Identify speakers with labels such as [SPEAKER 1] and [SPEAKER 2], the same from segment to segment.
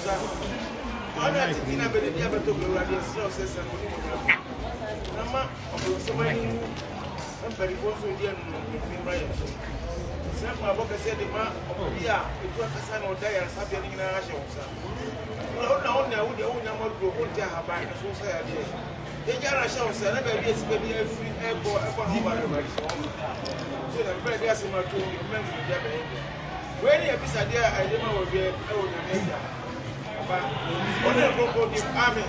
[SPEAKER 1] Ana titina be dia beto ko radio slow sesa ko ni mo. Nama o so mani somebody go so dia no ni Brian so. Sema boka se de ma o bia e to kasa na o da ya sabia ni na ahye wo sa. Na wo de wo nya mo do ko ja ha ba ni so sa ya de. E ja ra sha wo sa na be bi esi be bi afri e go ho ba re ba so. So na be dia se ma to men fu ja be. We ni e bisa dia a de ma wo bi e wo nya me ja. Amen.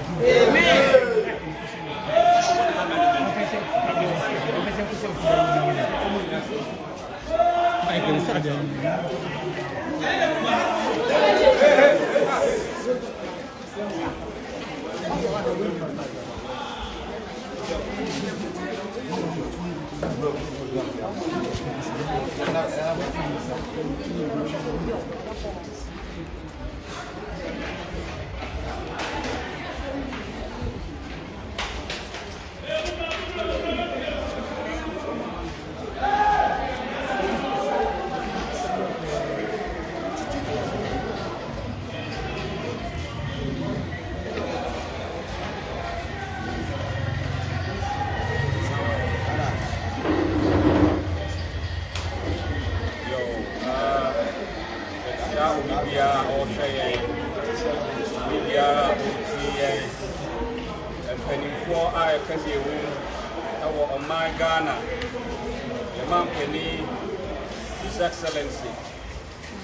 [SPEAKER 1] His Excellency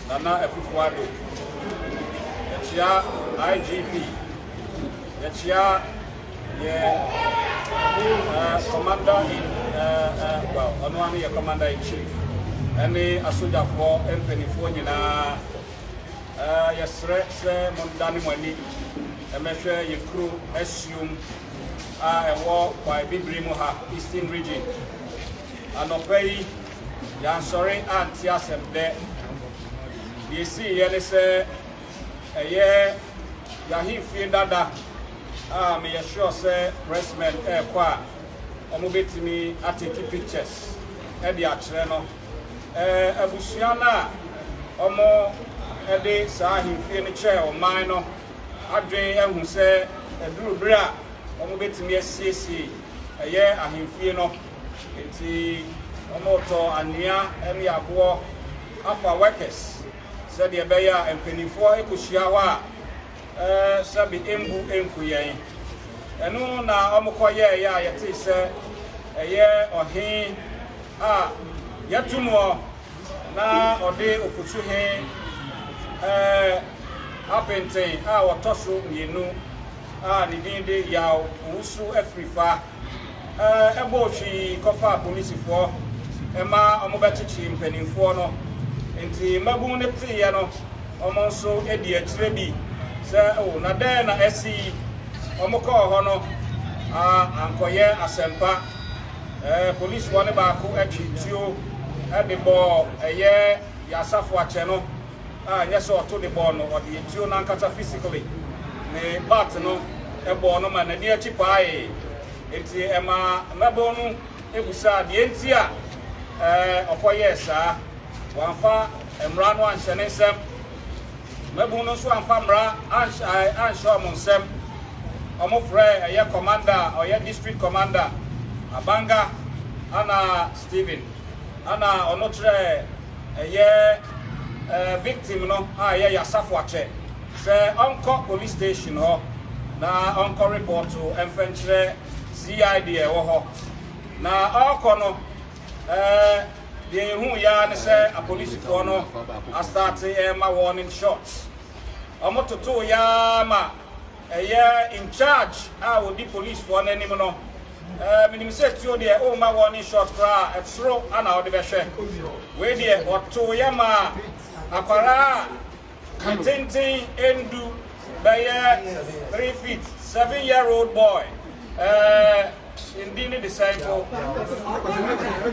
[SPEAKER 1] Nana Akufo-Addo, IGP, Commander in well, Commander in Chief, any Asoja for M24 nyina yesre se mondani mwani emehwe ye crew assume ewo kwa bibiri mu ha Eastern Region anopai ya sorry anti asemde yesi yele se eye ya hifie dada me ya sure se pressmen kwa omo betimi atake pictures e dia kire no abusua na omo ede saa hifie ne che o man no adwen ehu se eduru bra omo betimi asiesie eye ahemfie no enti omoto ania emi abo afa workers said the beya empenifo ekohia ho a sabi embu enku yen enu na omokoye ya yete se eye ohin a yatumo na ode ofutu he apenten a wotoso mienu a ni dinde yaw usu afrifa ebo twi kofa police for ema omobechichi mpenimfo no enti mabu ne tiye no omo nso edi akire bi se o na den na esi omoko ho no ankoye asempa police one ba ko atwitio de bo eye yasafo ache no nyese oto de bo no ode etio na nkata physically ne bat no ebo no ma na di achi pae enti ema mabo no ebusa de enti a okoye sa wanfa emra no anhyene nsem mabu no so anfa mra ansho mo nsem omo frɛ eye commander oye district commander Abanga ana Steven ana onotre eye victim no aye yasafo ache se onko police station ho na onko report to enfentre CID e wo ho na okono the who ya ne say a police for no a start my warning shots omototo ya ma in charge would the police for any no minim say tio de o ma warning shot kra etro ana o de be hwe we de oto ya ma akwara tintin endu by 3 feet 7-year-old boy Indini disciple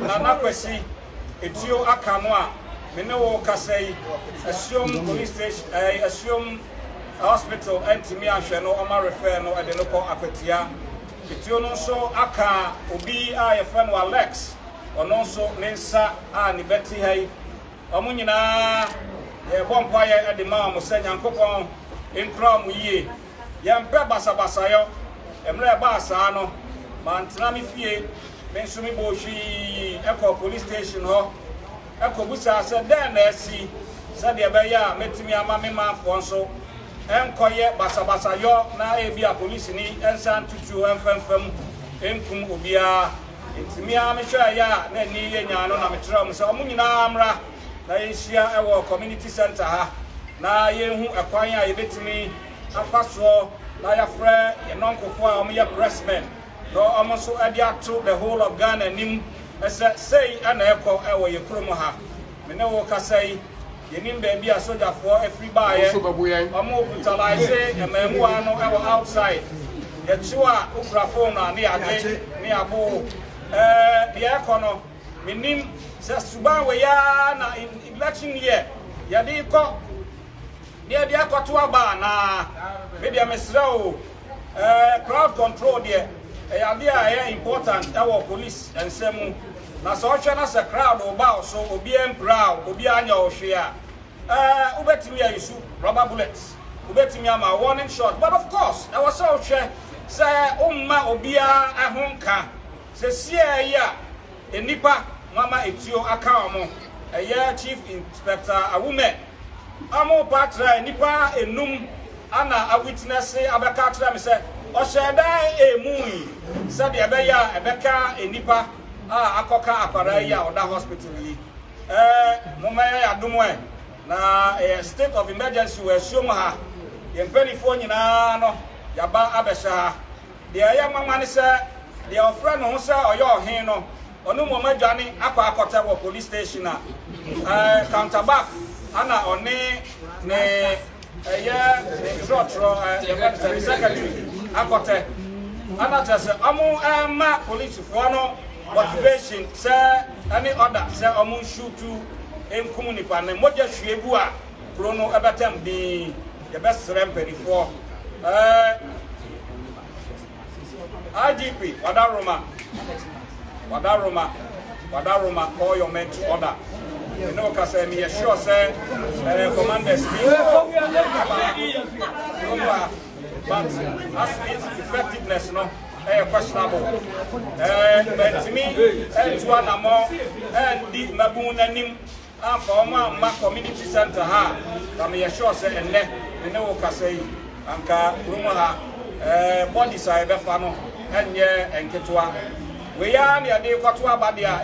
[SPEAKER 1] Nana Kwesi etio akano a mene wo kasai assume police station assume hospital antimi ahwe no oma refer no ede no ko apetia etio no so aka obi a ye fan wa Alex ono so nensa a ni beti hai omunyina ye bompa ye ede ma mo sanya nkopon enkra mu yie yempe basabasayo emre ba asa no mantena me fie me nso me bo hwi eko police station ho eko busa se den na asi se de be ya metimi ama me manfo nso enkoye basabasayo na ebia police ni ensan tutu enfemfem enkum obia etimi ama hwa ya na ni ye nya no na metra mu se omunyina amra na yehia ewo community center ha na yehu ekwan a yebetimi afaso na yafre ye nonkofo a omo ye pressmen no omo so ade ato the whole of Ghana nim say ana ekọ ewo ye kromo ha me ne wo kasai ye nim ba bia soldier every baaye omo brutalize emamu ano ewo outside ye chiwa ukrafo na ne ade ne abo ye ekọ no me nim se suba we ya na election year ye de ikọ dia dia kwato aba na media mesrao crowd control there e important our police and semu na so hwe na se crowd oba so obi emproud obi anya ohwe a ubetimi ya issue rubber bullets ubetimi ama warning shot but of course I was so hwe se umma obi a ehonka se sie ya enipa mama etio aka omo chief inspector awume amo patra nipa enum ana a witness abeka atra me se o sheda emui se de ebeya ebeka enipa akoka akwara ya oda hospital yi moma ya adumo na state of emergency we assume ha ye mpanifo nyina no yaba abesha de ya mama ne se de ofra no se oyo ohin no onu mo madwane akota wo police station counterback ana one ne trotro secretary akote ana tese amu ma police for no motivation say any order say amu shoot enkum nipa ne moja hwegu a pro no ebetem bi the best remperi for IGP Wadaroma call your men to order. You know, because me sure say commanders but as its effectiveness no questionable. But to me, to one more and the Mabuna and for my community center ha. Me sure say and you know, because Anka Rumaha body side Befano and yeah and Ketua. We are near the Quatua Badia,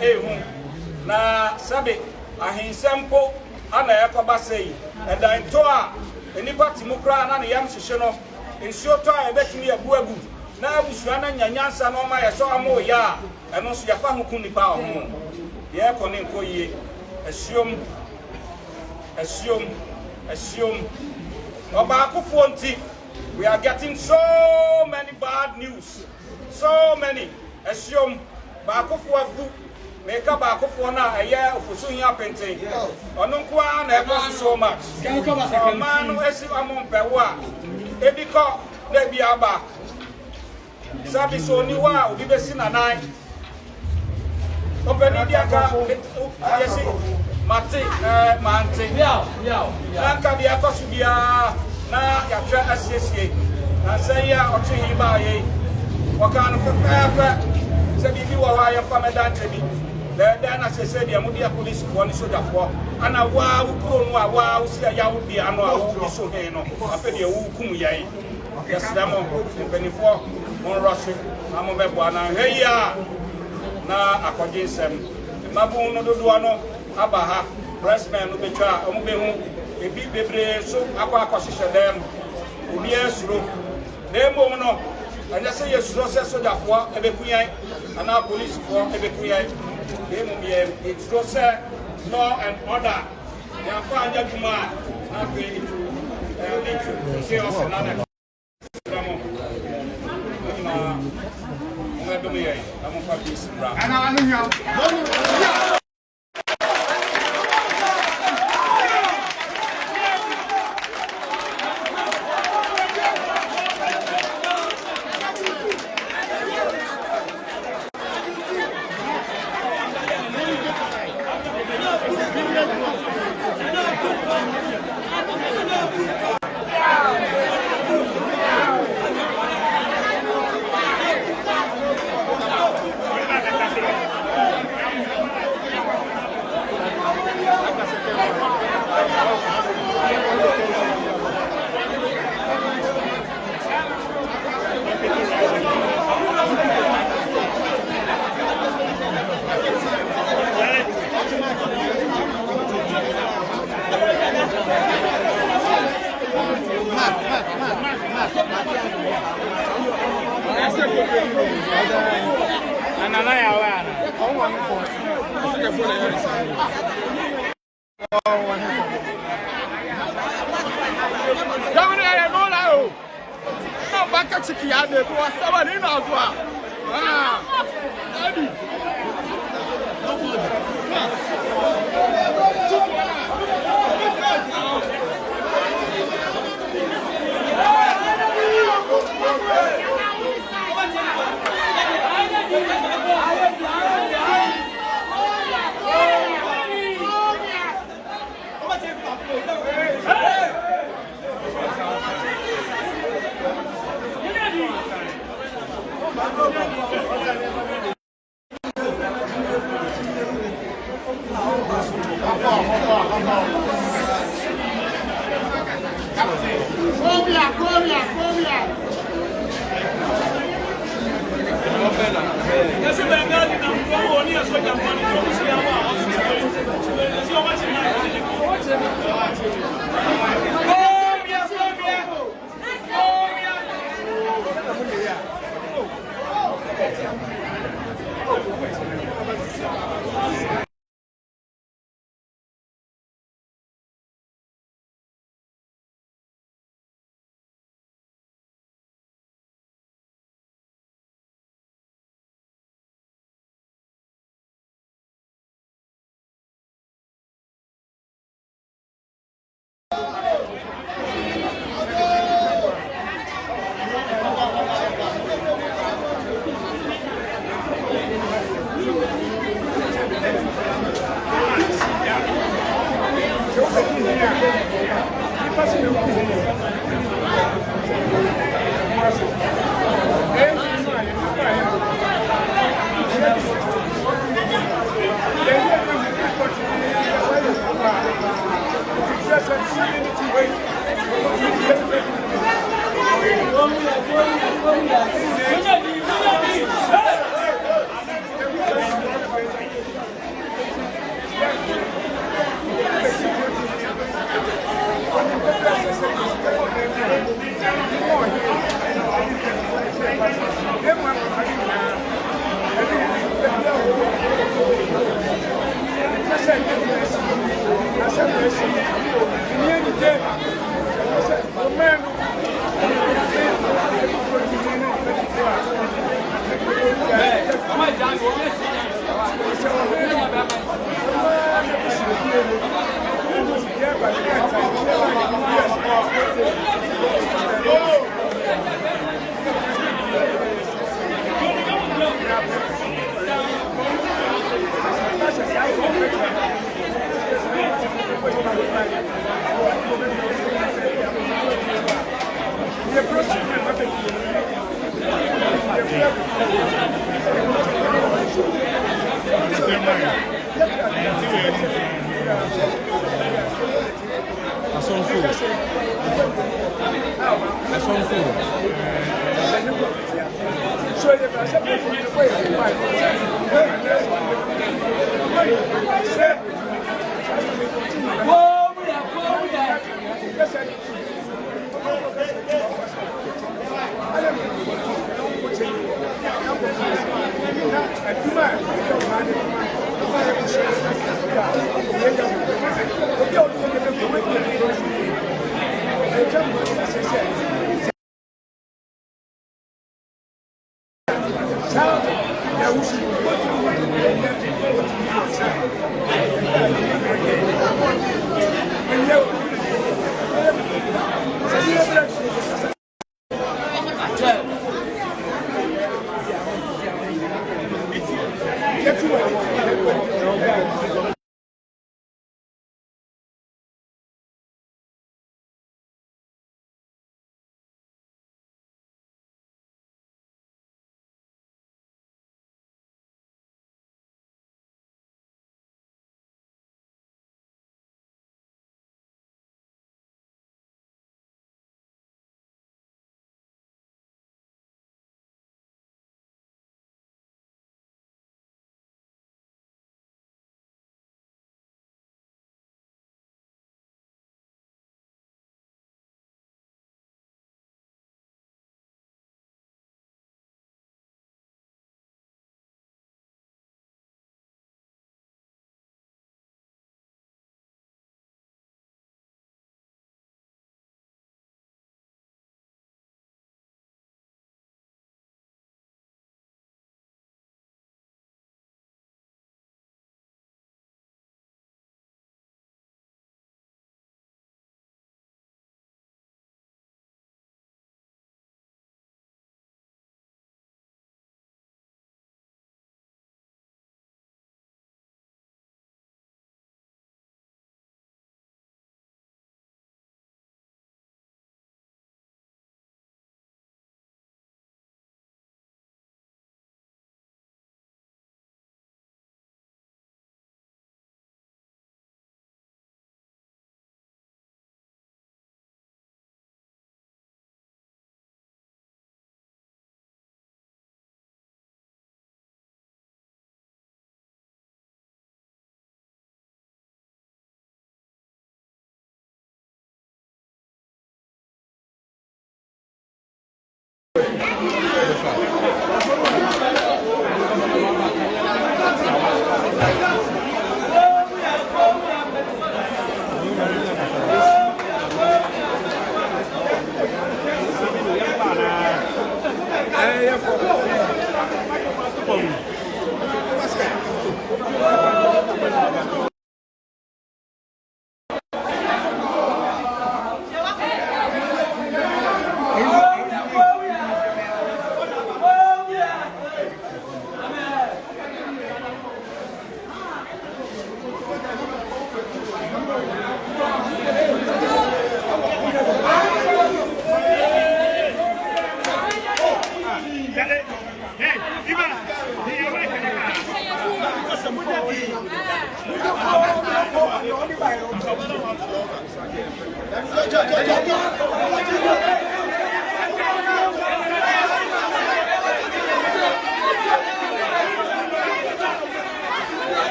[SPEAKER 1] na Sabi, Ahinsempo, Anna Yakobasei, and I toa, anybody Mukra and Yam Shishono, in Shota, I bet me a buabu. Now we shana Yansa no my Soamo ya, and also Yafamu Kunipa. Yakonin Koye, assume. Obako Fonti, we are getting so many bad news, so many. Assume Bakofo make up Bakofona a year of Fusunya painting. Onunqua and so much. A man who is among Pewa, Ebico, Lebiaba. Sabi Niwa, Ubibesin and I. Open Indiaka, Mate, Lanka Biako Subia, Na Yatra Associate, and say ya or Chihiba. What kind of said if you are a farmer dantry, then I said, the Amudia police one soldier for, and a wow, see a yaw be an hour, so heno, I fed you who yay. Yes, Damo, and penny for one rushing, I'm a Bebuana, hey ya. Na according sem, Mabu no Duano, Abaha, pressman, Ubecha, Umubehu, a big baby, so aqua position them, Ubias, Demo. And I say yes, no soldier for Ebekuya and our police for Ebekuya. It's just law and order. They are found that not going to say us another. Anana ya wa na.
[SPEAKER 2] Baka ciki ya ne ko sama ne na zuwa Daddy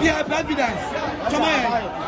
[SPEAKER 3] Yeah, bad evidence. Come on.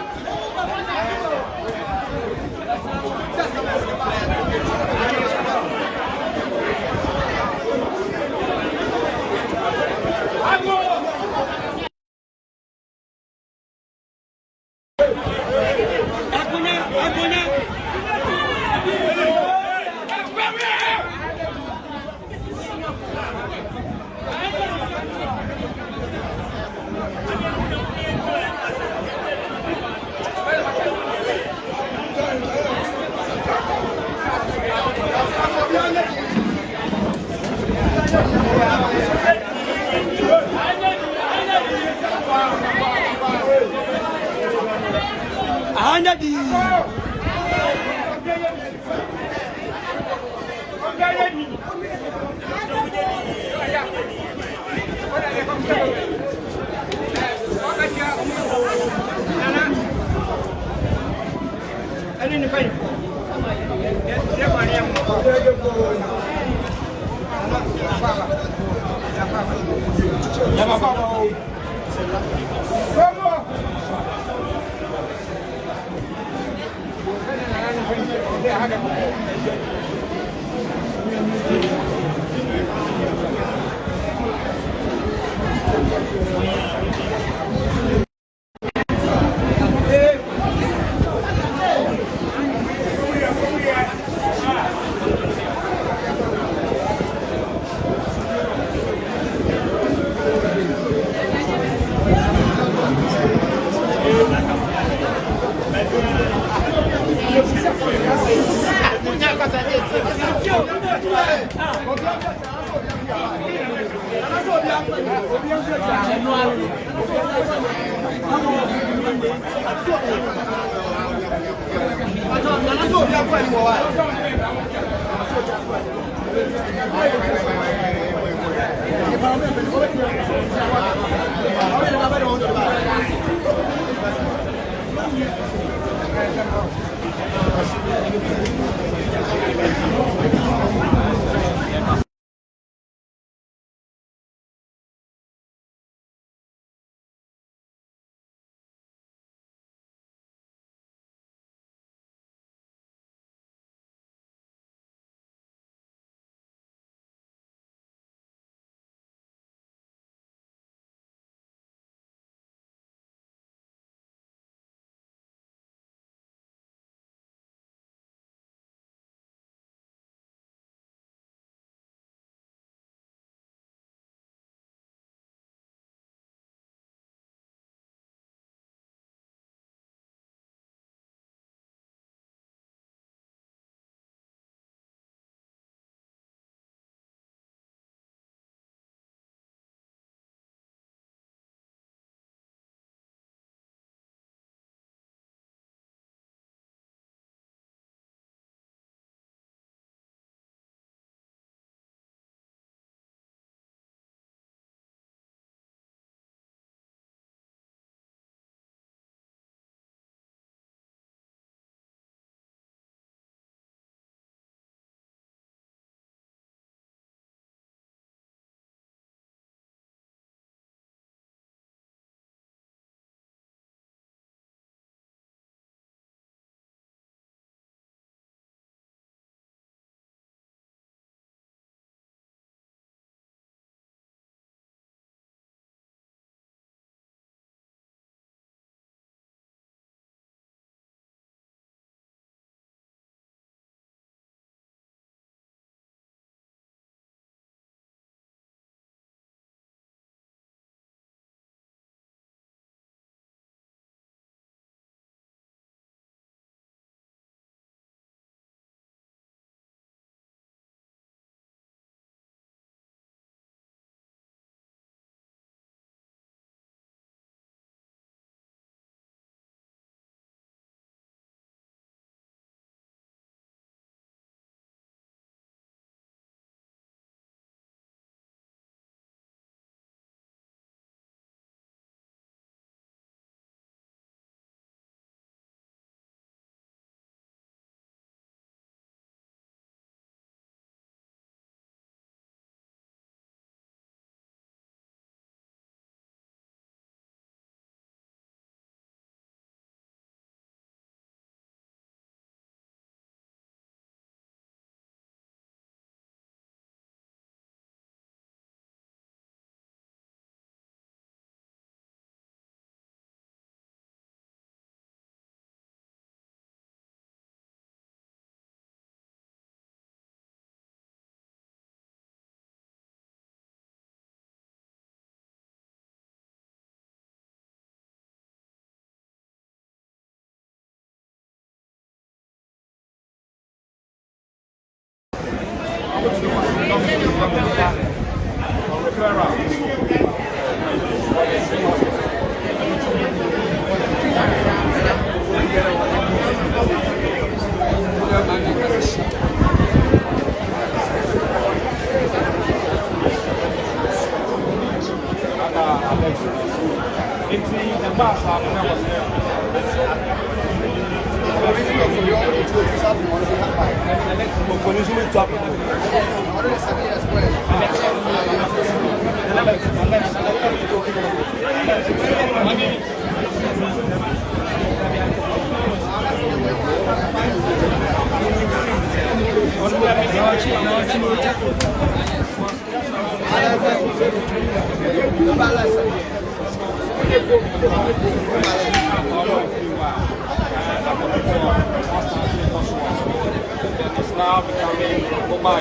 [SPEAKER 1] Now becoming mobile.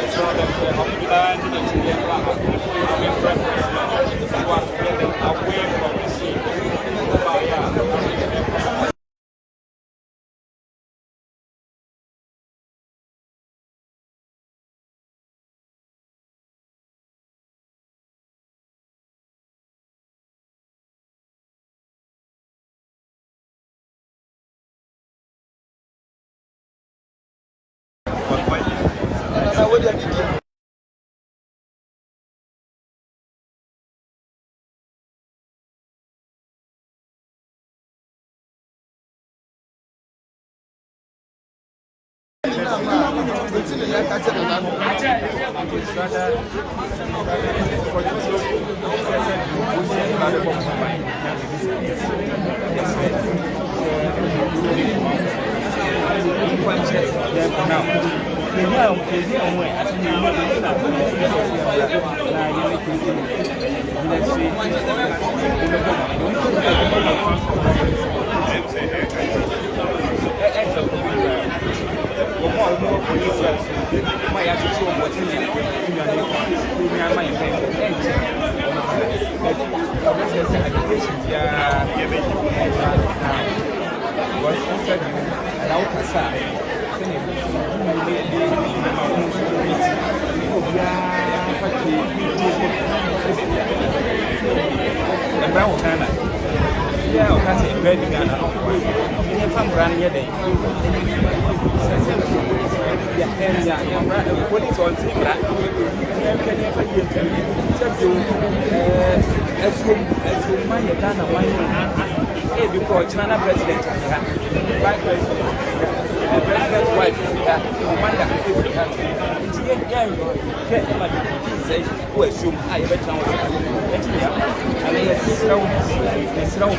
[SPEAKER 1] So that the land is away from the sea. Because China president, vice president, president's wife, commander, who assume I ever town. And it's no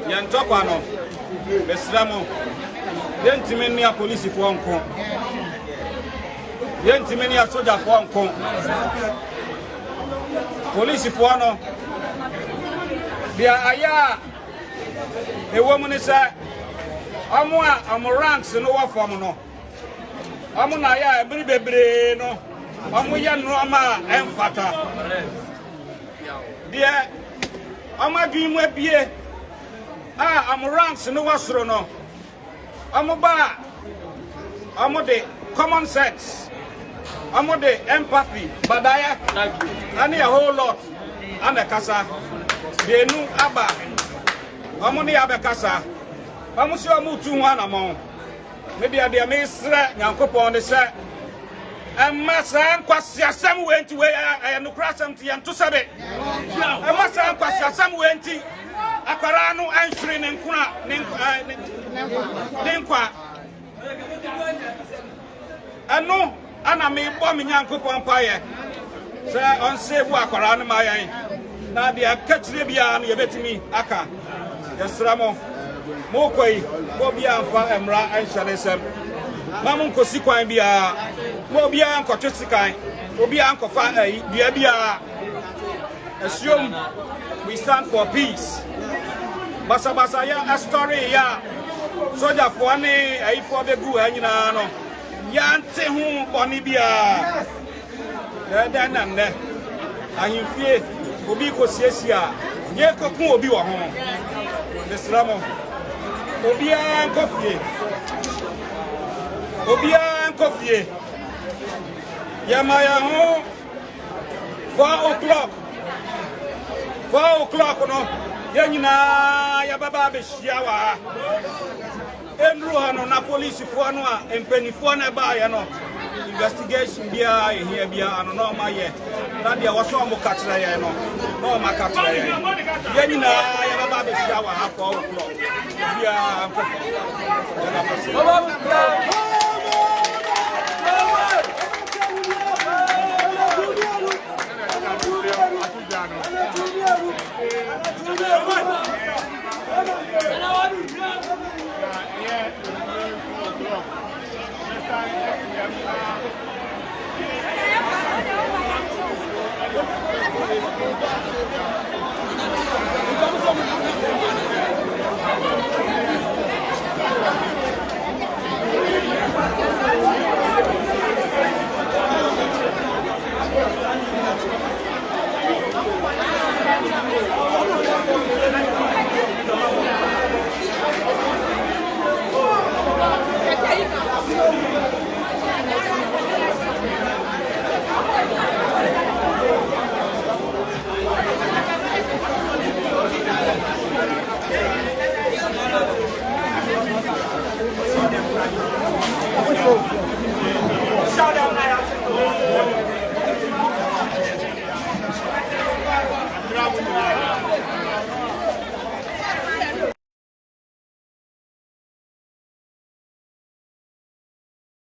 [SPEAKER 1] Yantopano, Beslamo, Yentimenia police for Hong Kong, Yentimenia soldier for Hong Kong, police for no, there are a woman is a ranks no one for no. Amunaya, every baby no, Amuya Noma and Fata. Dear, Ama dream web ye. I'm ranks no wasro no. Amuba. Amode common sense. Amode empathy. Badaya. And a whole lot. And a casa. They knew Abba. Amoni Abakasa. Amusio Mutu one among. Maybe I may say, Yankopo on the set. And Massa and Quasia some went to where I am to cross something and to Sabe. And Massa and Quasia some went to Akarano and Shrin and Kuna Ninkwa. And no, Anna may bomb in Yankopo Empire. Sir, on save Wakarano, my now they are catch Libya and you bet me, Aka. Yes, Ramo. Mokoi, Bobia and Emra and Shanesem. Mamun Kosikwa and Bia, Bobia and Kotusikai, Bobia and Kofa, Bia. Assume we stand for peace. Basabasaya, a story, ya. Soja for one, a for the good, and you know, Yante whom Bonibia. Then and then, I fear, Obiko Siesia, Yako Obi wa home. The Slamo. Obia and coffee. Obia and coffee. Yamaya home. 4 o'clock. 4 o'clock, no. Yanina Yababa Beshiawa. Emruano na police for no and penny for na buy no. Investigation bia here bia and no my yet. Nadia was on Mokatra no. No Makatra. Yanina Yababa Beshiawa half 4 o'clock. Yeah,